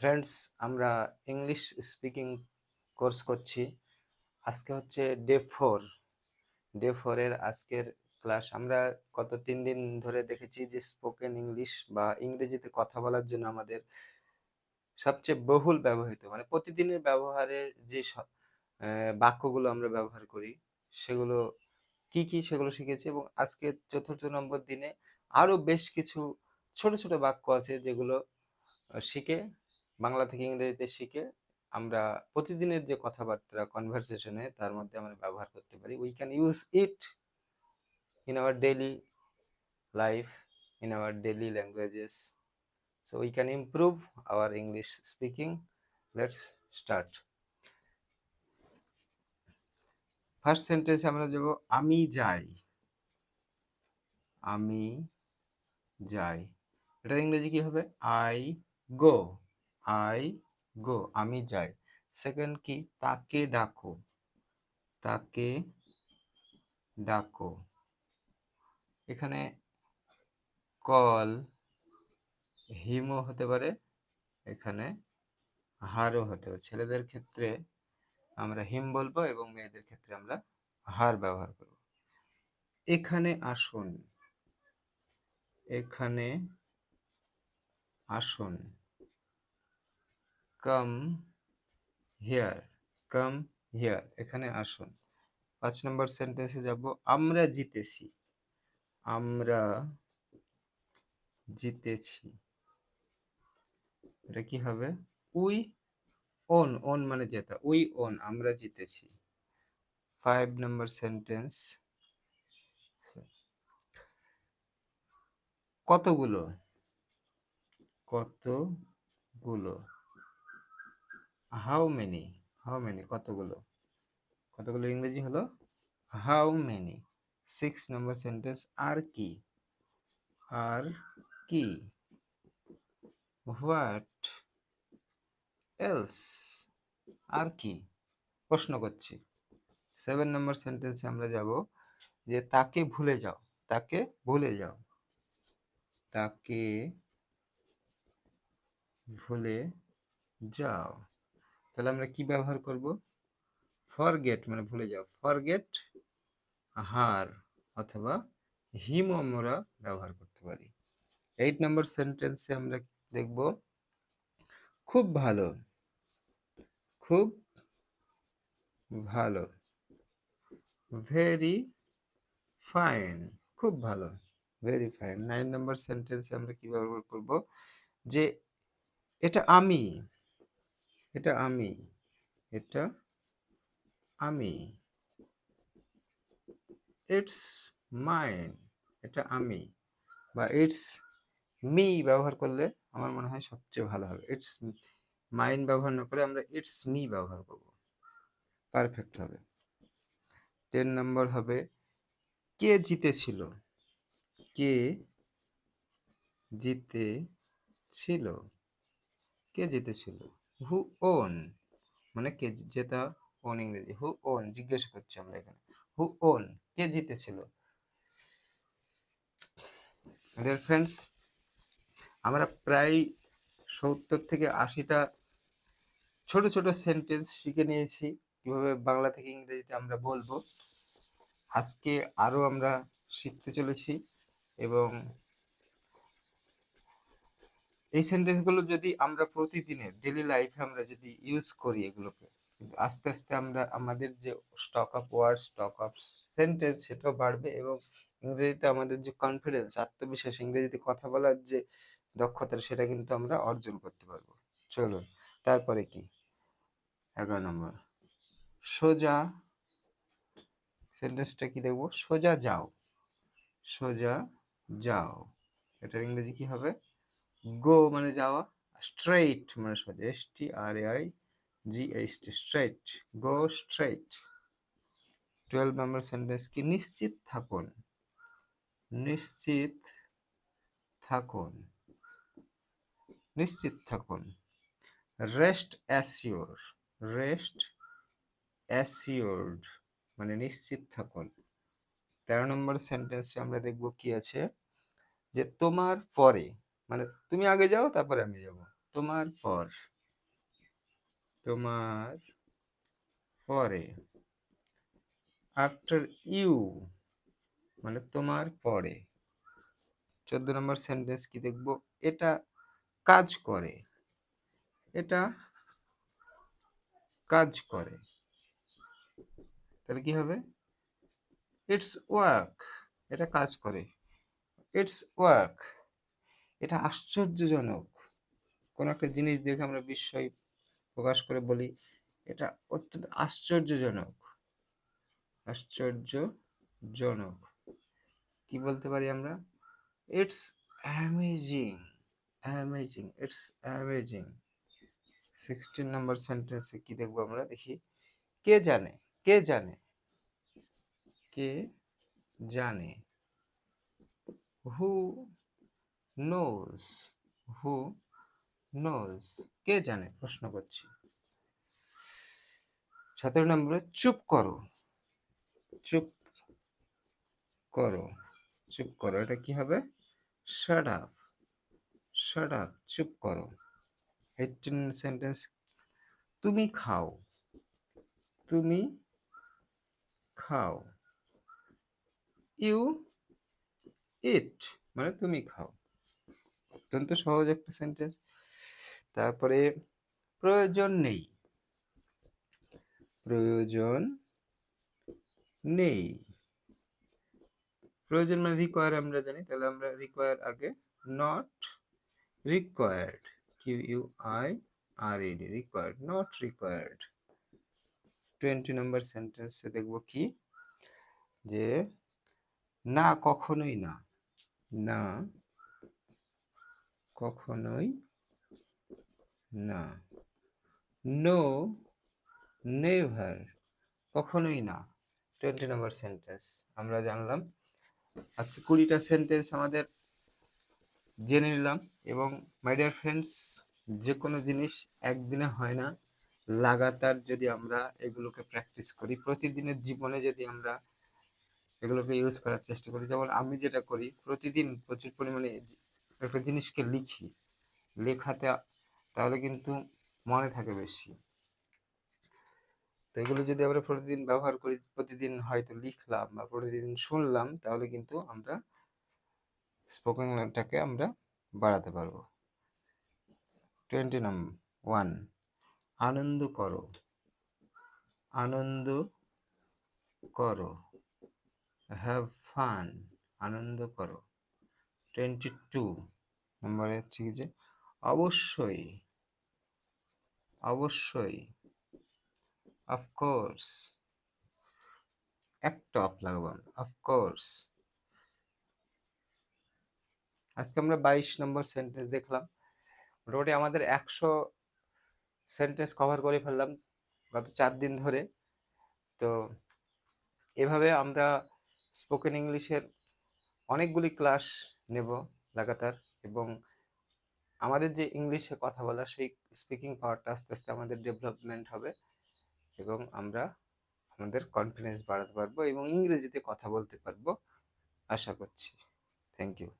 Friends, আমরা English speaking course করছি। আজকে হচ্ছে ডে ফোর এর আজকের ক্লাস। আমরা গত 3 দিন ধরে দেখেছি যে স্পোকেন ইংলিশ বা ইংরেজিতে কথা বলার জন্য আমাদের সবচেয়ে বহুল ব্যবহৃত মানে প্রতিদিনের ব্যবহারে যে বাক্যগুলো আমরা ব্যবহার করি সেগুলো কি কি সেগুলো শিখেছি, এবং আজকে চতুর্থ নম্বর দিনে আরো বেশ কিছু ছোট ছোট বাক্য আছে যেগুলো শিখে, বাংলা থেকে ইংরেজিতে শিখে আমরা প্রতিদিনের যে কথাবার্তা কনভারসেশনে তার মধ্যে আমরা ব্যবহার করতে পারি। We can use it in our daily life, in our daily languages, so we can improve our English speaking. Let's start. First সেন্টেন্সে আমরা যাব আমি যাই। আমি যাই, এটার ইংরেজি কি হবে? I go. আই গো, আমি যাই। সেকেন্ড কি? তাকে ডাকো। তাকে ডাকো, এখানে কল হিমও হতে পারে, এখানে হারও হতে পারে। ছেলেদের ক্ষেত্রে আমরা হিম বলবো এবং মেয়েদের ক্ষেত্রে আমরা হার ব্যবহার করব। এখানে আসুন। এখানে আসুন, কাম হিয়ার। কাম হিয়ার, এখানে আসুন। 5 নম্বর সেন্টেন্সে যাব আমরা জিতেছি। আমরা জিতেছি, এটা কি হবে? We on. ওন মানে জেতা। উই ওন, আমরা জিতেছি। 5 নম্বর সেন্টেন্স, কতগুলো। কতগুলো, হাউ মেনি। হাউ মেনি, কতগুলো। কতগুলো ইংরেজি হলো হাউ মেনি। 6 নম্বর সেন্টেন্স, আর কি। আর কি, হোয়াট এলস, আর কি, প্রশ্ন করছি। 7 নম্বর সেন্টেন্সে আমরা যাব যে তাকে ভুলে যাও। তাকে ভুলে যাও। তাকে ভুলে যাও, তাহলে আমরা কি ব্যবহার করব? ফরগেট মানে ভুলে যাও। ফরগেট হার অথবা হিম আমরা ব্যবহার করতে পারি। 8 নম্বর সেন্টেন্সে আমরা দেখব খুব ভালো। খুব ভালো, ভেরি ফাইন। খুব ভালো, ভেরি ফাইন। 9 নম্বর সেন্টেন্সে আমরা কি ব্যবহার করব? যে এটা আমি। এটা আমি। এটা আমি। ইটস মাইন, এটা আমি। বা ইটস মি ব্যবহার করলে আমার মনে হয় সবচেয়ে ভালো হবে। ইটস মাইন ব্যবহার না করে আমরা ইটস মি ব্যবহার করব, পারফেক্ট হবে। 10 নম্বর হবে কে জিতেছিল। কে জিতেছিল। কে জিতেছিল? হু ওন, মানে কে জেতা। ওন ইংরেজি হু ওন, জিজ্ঞাসা করছি আমরা এখানে। হু ওন, কে জিতেছিল। ডিয়ার ফ্রেন্ডস, আমরা প্রায় 70 থেকে 80টা ছোট ছোট সেন্টেন্স শিখে নিয়েছি কিভাবে বাংলা থেকে ইংরেজিতে আমরা বলবো। আজকে আরো আমরা শিখতে চলেছি, এবং এই সেন্টেন্সগুলো যদি আমরা প্রতিদিনের ডেইলি লাইফে আমরা যদি ইউজ করি এগুলোকে, কিন্তু আস্তে আস্তে আমরা আমাদের যে stock of word, stock of sentence সেটাও বাড়বে, এবং ইংরেজিতে আমাদের যে কনফিডেন্স, আত্মবিশ্বাস, ইংরেজিতে কথা বলার যে দক্ষতা, সেটা কিন্তু আমরা অর্জন করতে পারবো। চলুন, তারপরে কি? 11 নম্বর, সোজা। সেন্টেন্সটা কি দেখবো? সোজা যাও। সোজা যাও, এটার ইংরেজি কি হবে? গো মানে যাওয়া, স্ট্রেইট মানে সোজা। STRAIGHT, straight. Go straight. 12 নম্বর সেন্টেন্স কি? নিশ্চিত থাকুন। নিশ্চিত থাকুন। নিশ্চিত থাকুন। Rest assure. রেস্ট অ্যাসিওরড মানে নিশ্চিত থাকুন। 13 নম্বর সেন্টেন্সে আমরা দেখব কি আছে, যে তোমার পরে, মানে তুমি আগে যাও তারপরে আমি যাব। তোমার পর। তোমার পরে, আফটার ইউ মানে তোমার পরে। 14 নম্বর সেন্টেন্স কি দেখবো? এটা কাজ করে, এটা কাজ করে। তাহলে কি হবে? It's work. এটা কাজ করে, ইটস ওয়ার্ক। এটা আশ্চর্যজনক। কোন একটা জিনিস দেখে আমরা বিস্ময় প্রকাশ করে বলি এটা অত্যন্ত আশ্চর্যজনক। আশ্চর্যজনক কি বলতে পারি আমরা? It's amazing. Amazing, it's amazing. 16 নম্বর সেন্টেন্সে কি দেখবো আমরা? দেখি। কে জানে, কে জানে, কে জানে। হু নোজ, হু নোজ, কে জানে, প্রশ্ন করছি। 17 নম্বরে চুপ করো, চুপ করো, চুপ করো। এটা কি হবে? শাট আপ, শাট আপ, চুপ করো। 18 সেন্টেন্স, তুমি খাও, তুমি খাও। ইউ ইট মানে তুমি খাও। অত্যন্ত সহজ একটা সেন্টেন্স। তারপরে প্রয়োজন নেই, প্রয়োজন নেই। প্রয়োজন মানে রিকোয়ার আমরা জানি, তাহলে আমরা রিকোয়ার আগে not required, Q U I R E D, required, not required. 20 number সেন্টেন্সে দেখবো কি? যে না কখনোই না, না কখনোই না। নো নেভার, কখনোই না। 20 নম্বর সেন্টেন্স আমরা জানলাম। আজকে 20টা সেন্টেন্স আমাদের জেনে নিলাম। এবং মাই ডিয়ার ফ্রেন্ডস, যে কোনো জিনিস একদিনে হয় না। লাগাতার যদি আমরা এগুলোকে প্র্যাকটিস করি, প্রতিদিনের জীবনে যদি আমরা এগুলোকে ইউজ করার চেষ্টা করি, যেমন আমি যেটা করি প্রতিদিন প্রচুর পরিমাণে একটা জিনিসকে লিখি, লেখাতে তাহলে কিন্তু মনে থাকে বেশি। তো এগুলো যদি আমরা প্রতিদিন ব্যবহার করি, প্রতিদিন হয়তো লিখলাম বা প্রতিদিন শুনলাম, তাহলে কিন্তু আমরা স্পোকেনটাকে আমরা বাড়াতে পারবো। 21 আনন্দ করো, আনন্দ করো, হ্যাভ ফান, আনন্দ করো। 22 নম্বরে হচ্ছে কি যে অবশ্যই, অবশ্যই, অফকোর্স, একটা অফ লাগাবো, অফকোর্স। আজকে আমরা 22 নম্বর সেন্টেন্স দেখলাম। মোটামুটি আমাদের 100 সেন্টেন্স কভার করে ফেললাম গত 4 দিন ধরে। তো এভাবে আমরা স্পোকেন ইংলিশের অনেকগুলি ক্লাস নেব লাগাতার। এবং আমাদের যে ইংলিশে কথা বলা সেই স্পিকিং পাওয়ারটা আস্তে আস্তে আমাদের ডেভেলপমেন্ট হবে। এবং আমরা আমাদের কনফিডেন্স বাড়াতে পারবো এবং ইংরেজিতে কথা বলতে পারবো আশা করছি। Thank you.